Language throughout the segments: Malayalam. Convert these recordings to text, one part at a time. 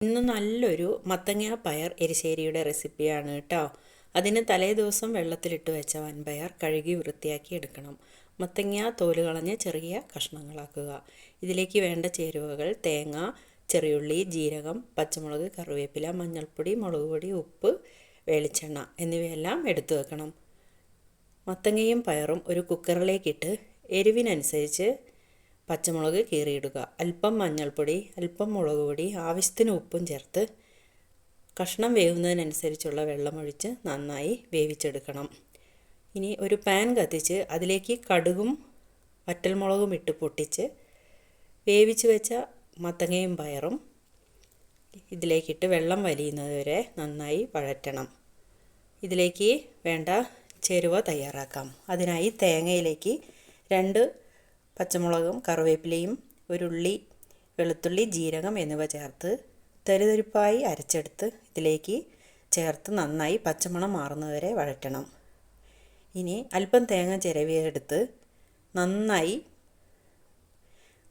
ഇന്ന് നല്ലൊരു മത്തങ്ങ പയർ എരിശ്ശേരിയുടെ റെസിപ്പിയാണ് കേട്ടോ. അതിന് തലേ ദിവസം വെള്ളത്തിലിട്ട് വെച്ച വൻപയർ കഴുകി വൃത്തിയാക്കി എടുക്കണം. മത്തങ്ങ തോല് കളഞ്ഞ് ചെറിയ കഷ്ണങ്ങളാക്കുക. ഇതിലേക്ക് വേണ്ട ചേരുവകൾ തേങ്ങ, ചെറിയുള്ളി, ജീരകം, പച്ചമുളക്, കറിവേപ്പില, മഞ്ഞൾപ്പൊടി, മുളക് പൊടി, ഉപ്പ്, വെളിച്ചെണ്ണ എന്നിവയെല്ലാം എടുത്തു വെക്കണം. മത്തങ്ങയും പയറും ഒരു കുക്കറിലേക്കിട്ട് എരിവിനനുസരിച്ച് പച്ചമുളക് കീറിയിടുക. അല്പം മഞ്ഞൾപ്പൊടി, അല്പം മുളക് പൊടി, ആവശ്യത്തിന് ഉപ്പും ചേർത്ത് കഷ്ണം വേവുന്നതിനനുസരിച്ചുള്ള വെള്ളമൊഴിച്ച് നന്നായി വേവിച്ചെടുക്കണം. ഇനി ഒരു പാൻ കത്തിച്ച് അതിലേക്ക് കടുകും വറ്റൽമുളകും ഇട്ട് പൊട്ടിച്ച് വേവിച്ച് വെച്ച മത്തങ്ങയും പയറും ഇതിലേക്കിട്ട് വെള്ളം വലിയുന്നത് വരെ നന്നായി വഴറ്റണം. ഇതിലേക്ക് വേണ്ട ചേരുവ തയ്യാറാക്കാം. അതിനായി തേങ്ങയിലേക്ക് 2 പച്ചമുളകും കറിവേപ്പിലയും ഒരുള്ളി വെളുത്തുള്ളി, ജീരകം എന്നിവ ചേർത്ത് തരിതരിപ്പായി അരച്ചെടുത്ത് ഇതിലേക്ക് ചേർത്ത് നന്നായി പച്ചമണം മാറുന്നതുവരെ വഴറ്റണം. ഇനി അല്പം തേങ്ങ ചിരവിയെടുത്ത് നന്നായി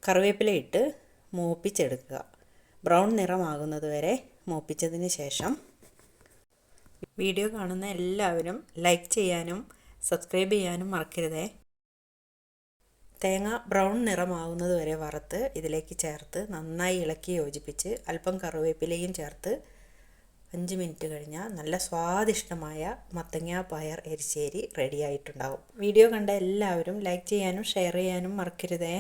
കറിവേപ്പില ഇട്ട് മൂപ്പിച്ചെടുക്കുക. ബ്രൗൺ നിറമാകുന്നതുവരെ മൂപ്പിച്ചതിന് ശേഷം വീഡിയോ കാണുന്ന എല്ലാവരും ലൈക്ക് ചെയ്യാനും സബ്സ്ക്രൈബ് ചെയ്യാനും മറക്കരുതേ. തേങ്ങ ബ്രൗൺ നിറമാകുന്നത് വരെ വറുത്ത് ഇതിലേക്ക് ചേർത്ത് നന്നായി ഇളക്കി യോജിപ്പിച്ച് അല്പം കറിവേപ്പിലയും ചേർത്ത് 5 മിനിറ്റ് കഴിഞ്ഞാൽ നല്ല സ്വാദിഷ്ടമായ മത്തങ്ങ പയർ എരിശ്ശേരി റെഡിയായിട്ടുണ്ടാകും. വീഡിയോ കണ്ട എല്ലാവരും ലൈക്ക് ചെയ്യാനും ഷെയർ ചെയ്യാനും മറക്കരുതേ.